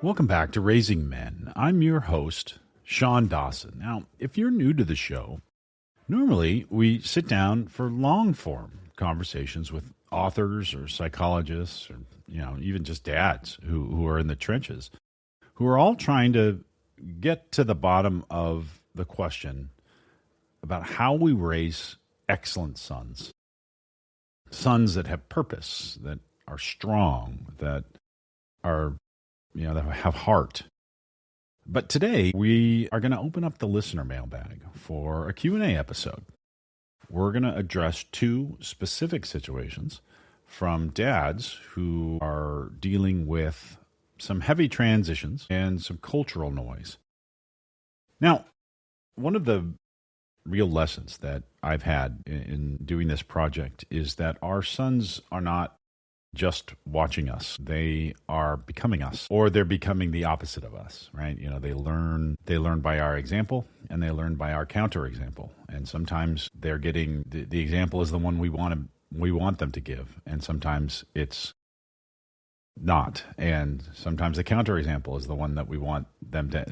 Welcome back to Raising Men. I'm your host, Shaun Dawson. Now, if you're new to the show, normally we sit down for long-form conversations with authors or psychologists or, even just dads who are in the trenches, who are all trying to get to the bottom of the question about how we raise excellent sons. Sons that have purpose, that are strong, that are that have heart. But today, we are going to open up the listener mailbag for a Q&A episode. We're going to address two specific situations from dads who are dealing with some heavy transitions and some cultural noise. Now, one of the real lessons that I've had in doing this project is that our sons are not just watching us. They are becoming us, or they're becoming the opposite of us, right? They learn by our example, and they learn by our counterexample. And sometimes they're getting the example is the one we want them to give, and sometimes it's not. And sometimes the counterexample is the one that we want them to,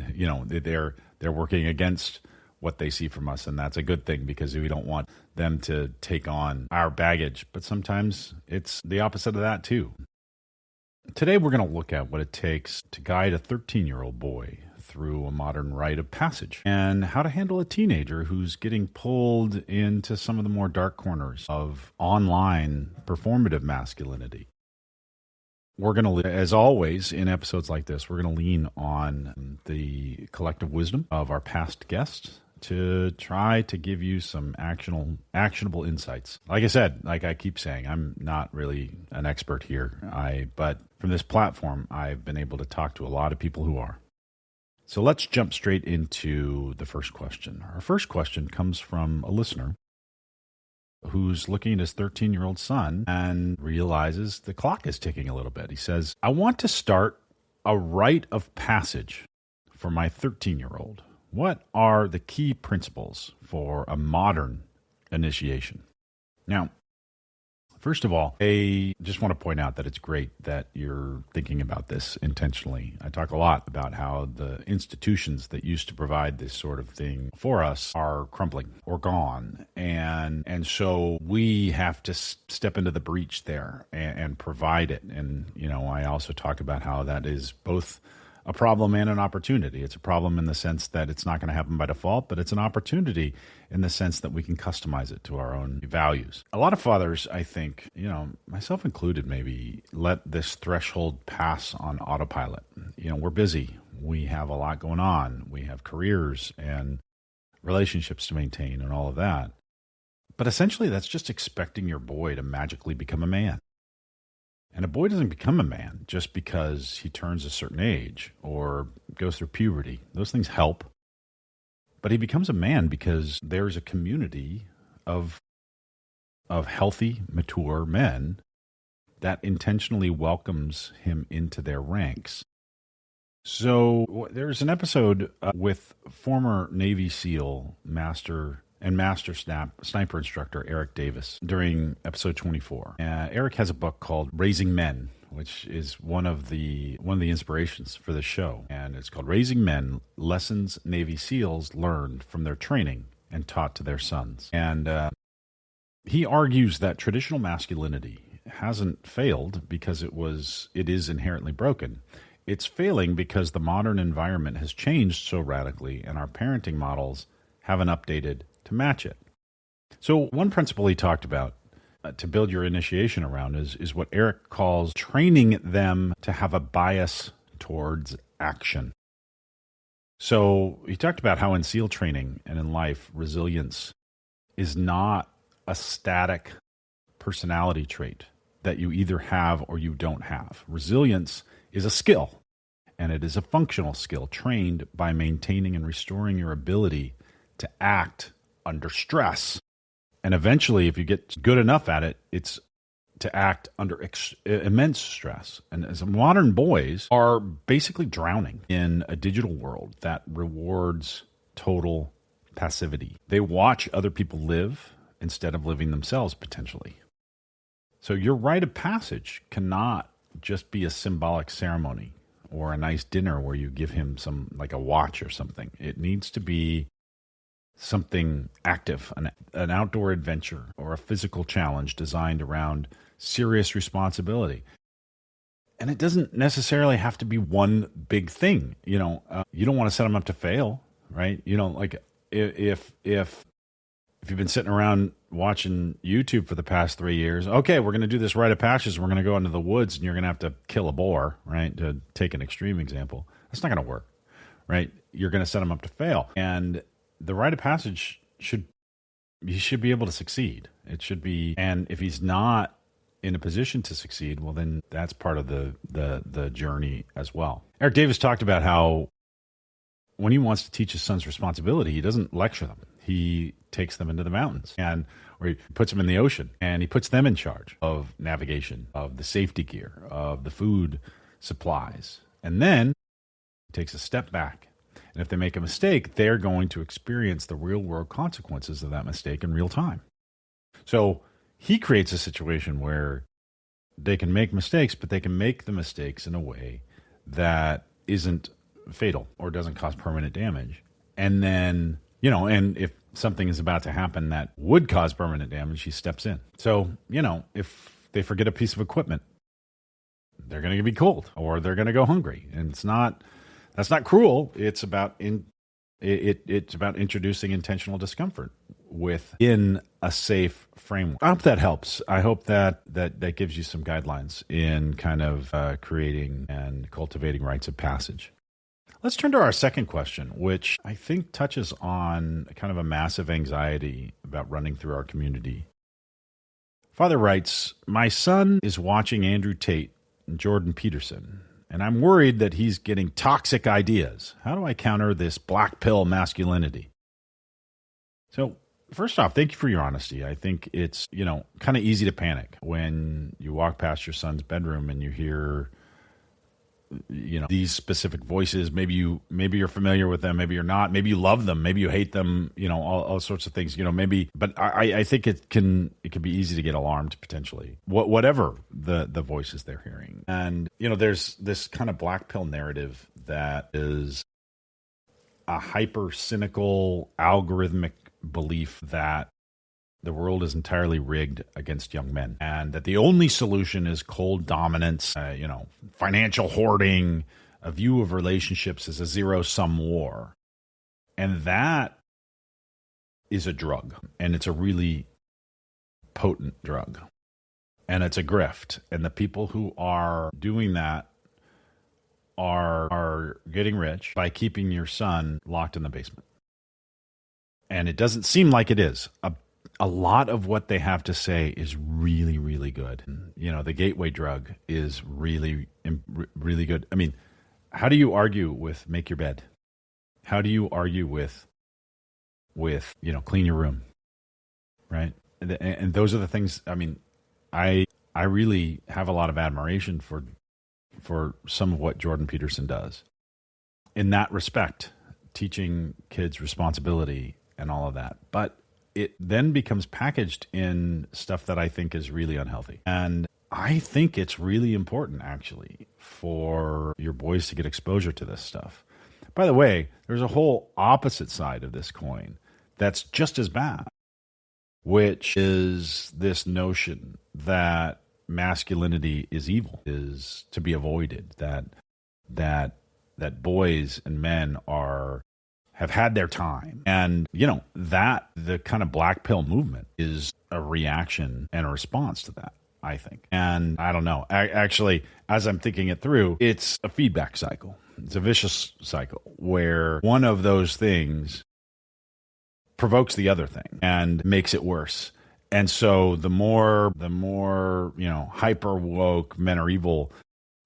they're working against what they see from us, and that's a good thing because we don't want them to take on our baggage. But sometimes it's the opposite of that too. Today we're going to look at what it takes to guide a 13-year-old boy through a modern rite of passage and how to handle a teenager who's getting pulled into some of the more dark corners of online performative masculinity. We're going to, as always, in episodes like this, we're going to lean on the collective wisdom of our past guests to try to give you some actionable insights. Like I said, like I keep saying, I'm not really an expert here. But from this platform, I've been able to talk to a lot of people who are. So let's jump straight into the first question. Our first question comes from a listener who's looking at his 13-year-old son and realizes the clock is ticking a little bit. He says, I want to start a rite of passage for my 13-year-old. What are the key principles for a modern initiation? Now, first of all, I just want to point out that it's great that you're thinking about this intentionally. I talk a lot about how the institutions that used to provide this sort of thing for us are crumbling or gone. And so we have to step into the breach there and provide it. And, I also talk about how that is both a problem and an opportunity. It's a problem in the sense that it's not going to happen by default, but it's an opportunity in the sense that we can customize it to our own values. A lot of fathers, I think, myself included, maybe let this threshold pass on autopilot. We're busy. We have a lot going on. We have careers and relationships to maintain and all of that. But essentially, that's just expecting your boy to magically become a man. And a boy doesn't become a man just because he turns a certain age or goes through puberty. Those things help. But he becomes a man because there's a community of healthy, mature men that intentionally welcomes him into their ranks. So there's an episode with former Navy SEAL master sniper instructor Eric Davis during episode 24. Eric has a book called Raising Men, which is one of the inspirations for the show. And it's called Raising Men, Lessons Navy SEALs Learned from Their Training and Taught to Their Sons. And he argues that traditional masculinity hasn't failed because it is inherently broken. It's failing because the modern environment has changed so radically and our parenting models haven't updated to match it. So one principle he talked about to build your initiation around is what Eric calls training them to have a bias towards action. So he talked about how in SEAL training and in life, resilience is not a static personality trait that you either have or you don't have. Resilience is a skill, and it is a functional skill trained by maintaining and restoring your ability to act under stress. And eventually, if you get good enough at it, it's to act under immense stress. And as modern boys are basically drowning in a digital world that rewards total passivity. They watch other people live instead of living themselves potentially. So your rite of passage cannot just be a symbolic ceremony or a nice dinner where you give him some, like a watch or something. It needs to be something active, an outdoor adventure or a physical challenge designed around serious responsibility. And it doesn't necessarily have to be one big thing. You don't want to set them up to fail, right? Like if you've been sitting around watching YouTube for the past 3 years, okay, we're going to do this rite of passage. We're going to go into the woods and you're going to have to kill a boar, right? To take an extreme example. That's not going to work, right? You're going to set them up to fail. And the rite of passage he should be able to succeed. It should be, and if he's not in a position to succeed, well, then that's part of the journey as well. Eric Davis talked about how when he wants to teach his sons responsibility, he doesn't lecture them. He takes them into the mountains or he puts them in the ocean and he puts them in charge of navigation, of the safety gear, of the food supplies. And then he takes a step back. And if they make a mistake, they're going to experience the real world consequences of that mistake in real time. So he creates a situation where they can make mistakes, but they can make the mistakes in a way that isn't fatal or doesn't cause permanent damage. And then, and if something is about to happen that would cause permanent damage, he steps in. So, if they forget a piece of equipment, they're going to be cold or they're going to go hungry. And that's not cruel. It's about it's about introducing intentional discomfort within a safe framework. I hope that helps. I hope that gives you some guidelines in kind of creating and cultivating rites of passage. Let's turn to our second question, which I think touches on kind of a massive anxiety about running through our community. Father writes, my son is watching Andrew Tate and Jordan Peterson, and I'm worried that he's getting toxic ideas. How do I counter this black pill masculinity? So first off, thank you for your honesty. I think it's, kind of easy to panic when you walk past your son's bedroom and you hear, these specific voices. Maybe you're familiar with them. Maybe you're not. Maybe you love them. Maybe you hate them. All sorts of things. But I think it can be easy to get alarmed potentially. Whatever the voices they're hearing, and there's this kind of black pill narrative that is a hyper cynical algorithmic belief that the world is entirely rigged against young men and that the only solution is cold dominance, financial hoarding, a view of relationships as a zero-sum war. And that is a drug, and it's a really potent drug, and it's a grift. And the people who are doing that are getting rich by keeping your son locked in the basement. And it doesn't seem like it is. A lot of what they have to say is really, really good. The gateway drug is really, really good. I mean, how do you argue with make your bed? How do you argue with clean your room, right? And those are the things. I mean, I really have a lot of admiration for some of what Jordan Peterson does in that respect, teaching kids responsibility and all of that. But it then becomes packaged in stuff that I think is really unhealthy. And I think it's really important, actually, for your boys to get exposure to this stuff. By the way, there's a whole opposite side of this coin that's just as bad, which is this notion that masculinity is evil, is to be avoided, that boys and men have had their time. And, that the kind of black pill movement is a reaction and a response to that, I think. And I don't know. Actually, as I'm thinking it through, it's a feedback cycle. It's a vicious cycle where one of those things provokes the other thing and makes it worse. And so the more, hyper woke men are evil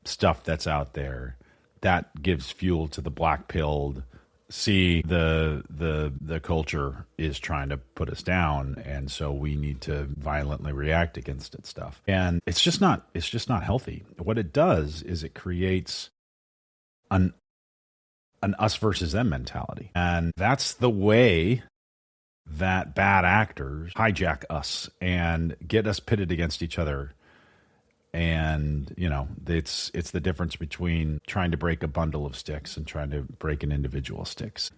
stuff that's out there, that gives fuel to the black pilled, see the culture is trying to put us down, and so we need to violently react against it stuff. And it's just not healthy. What it does is it creates an us versus them mentality. And that's the way that bad actors hijack us and get us pitted against each other And, it's the difference between trying to break a bundle of sticks and trying to break an individual sticks.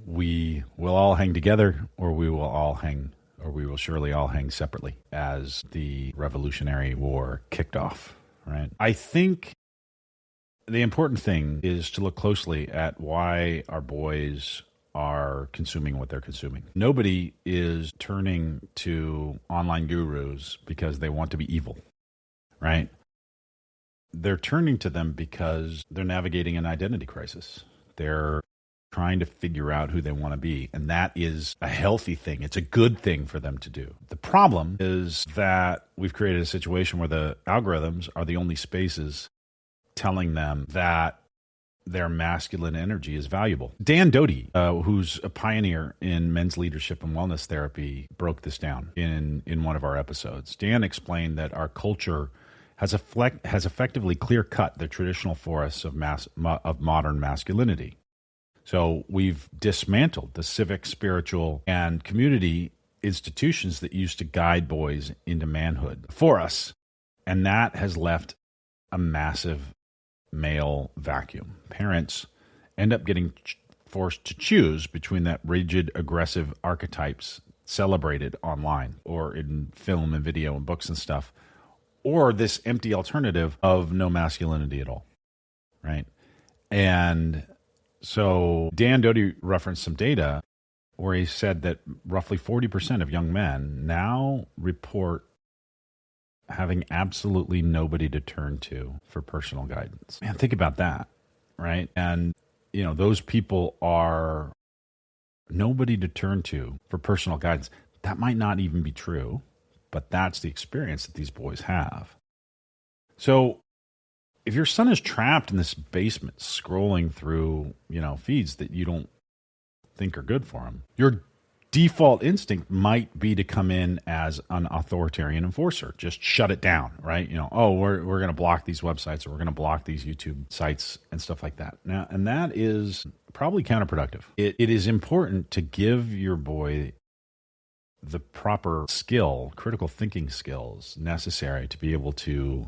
We will all hang together, or we will surely all hang separately, as the Revolutionary War kicked off, right? I think the important thing is to look closely at why our boys are consuming what they're consuming. Nobody is turning to online gurus because they want to be evil, right? They're turning to them because they're navigating an identity crisis. They're trying to figure out who they want to be, and that is a healthy thing. It's a good thing for them to do. The problem is that we've created a situation where the algorithms are the only spaces telling them that their masculine energy is valuable. Dan Doty, who's a pioneer in men's leadership and wellness therapy, broke this down in one of our episodes. Dan explained that our culture has effectively clear-cut the traditional forests of modern masculinity. So we've dismantled the civic, spiritual, and community institutions that used to guide boys into manhood for us, and that has left a massive male vacuum. Parents end up getting forced to choose between that rigid, aggressive archetypes celebrated online or in film and video and books and stuff, or this empty alternative of no masculinity at all, right? And so Dan Doty referenced some data where he said that roughly 40% of young men now report having absolutely nobody to turn to for personal guidance. Man, think about that, right? And, those people are nobody to turn to for personal guidance. That might not even be true, but that's the experience that these boys have. So if your son is trapped in this basement scrolling through, feeds that you don't think are good for him, your default instinct might be to come in as an authoritarian enforcer. Just shut it down, right? We're going to block these websites, or we're going to block these YouTube sites and stuff like that. Now, and that is probably counterproductive. It is important to give your boy the proper critical thinking skills necessary to be able to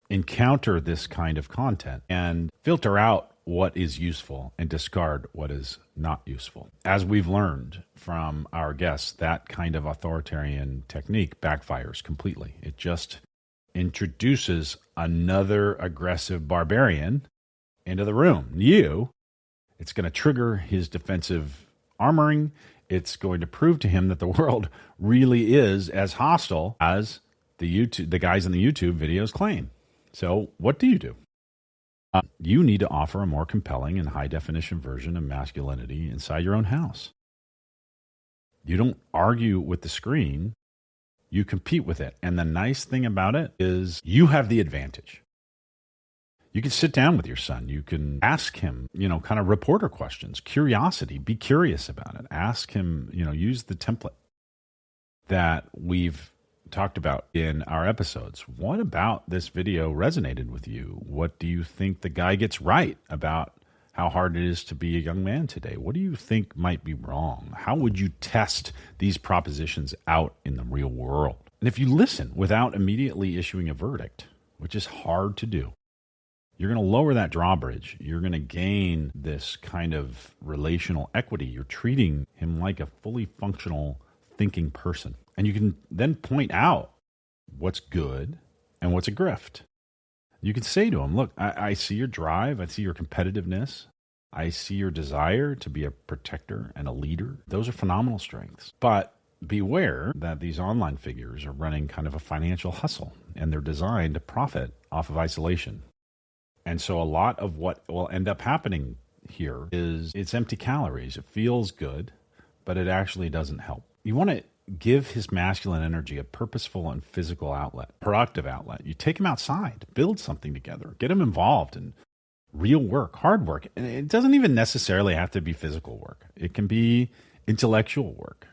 encounter this kind of content and filter out what is useful and discard what is not useful. As we've learned from our guests, that kind of authoritarian technique backfires completely. It just introduces another aggressive barbarian into the room. It's going to trigger his defensive armoring. It's going to prove to him that the world really is as hostile as the guys in the YouTube videos claim. So what do? You need to offer a more compelling and high-definition version of masculinity inside your own house. You don't argue with the screen. You compete with it. And the nice thing about it is you have the advantage. You can sit down with your son. You can ask him, kind of reporter questions, curiosity. Be curious about it. Ask him, use the template that we've talked about in our episodes. What about this video resonated with you? What do you think the guy gets right about how hard it is to be a young man today? What do you think might be wrong? How would you test these propositions out in the real world? And if you listen without immediately issuing a verdict, which is hard to do, you're going to lower that drawbridge. You're going to gain this kind of relational equity. You're treating him like a fully functional thinking person. And you can then point out what's good and what's a grift. You can say to him, look, I see your drive. I see your competitiveness. I see your desire to be a protector and a leader. Those are phenomenal strengths. But beware that these online figures are running kind of a financial hustle, and they're designed to profit off of isolation. And so a lot of what will end up happening here is it's empty calories. It feels good, but it actually doesn't help. You want to give his masculine energy a purposeful and physical outlet, productive outlet. You take him outside, build something together, get him involved in real work, hard work. And it doesn't even necessarily have to be physical work. It can be intellectual work,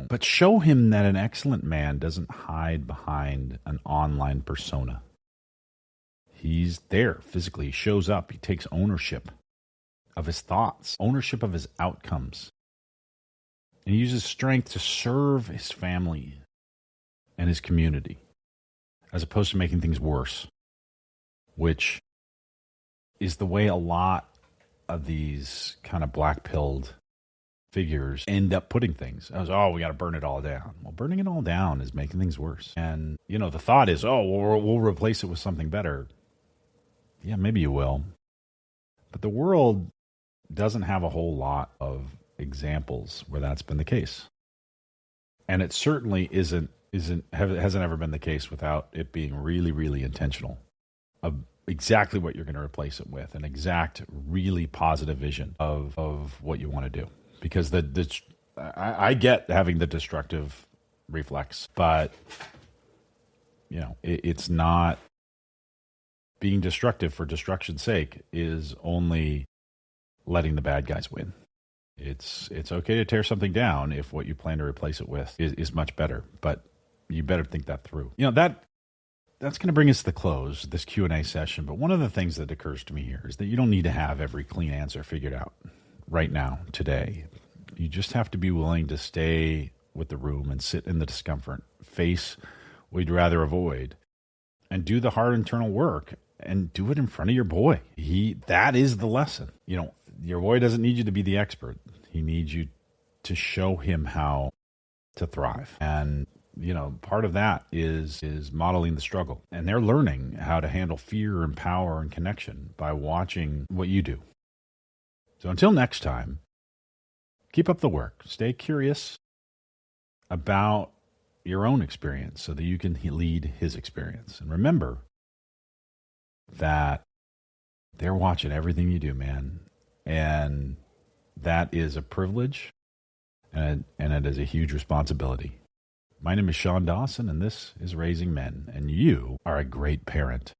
but show him that an excellent man doesn't hide behind an online persona. He's there physically. He shows up. He takes ownership of his thoughts, ownership of his outcomes. And he uses strength to serve his family and his community. as opposed to making things worse, which is the way a lot of these kind of black-pilled figures end up putting things. I was, we got to burn it all down. Well, burning it all down is making things worse. And, the thought is, we'll replace it with something better. Yeah, maybe you will. But the world doesn't have a whole lot of examples where that's been the case. And it certainly hasn't ever been the case without it being really, really intentional of exactly what you're going to replace it with, an exact, really positive vision of what you want to do. Because I get having the destructive reflex, but it's not being destructive for destruction's sake is only letting the bad guys win. It's okay to tear something down if what you plan to replace it with is much better, but you better think that through. That's going to bring us to the close, this Q&A session. But one of the things that occurs to me here is that you don't need to have every clean answer figured out right now, today. You just have to be willing to stay with the room and sit in the discomfort, face what you'd rather avoid, and do the hard internal work and do it in front of your boy. That is the lesson. Your boy doesn't need you to be the expert. He needs you to show him how to thrive. And part of that is modeling the struggle. And they're learning how to handle fear and power and connection by watching what you do. So until next time, keep up the work. Stay curious about your own experience so that you can lead his experience. And remember that they're watching everything you do, man. And that is a privilege and it is a huge responsibility. My name is Shaun Dawson, and this is Raising Men, and you are a great parent.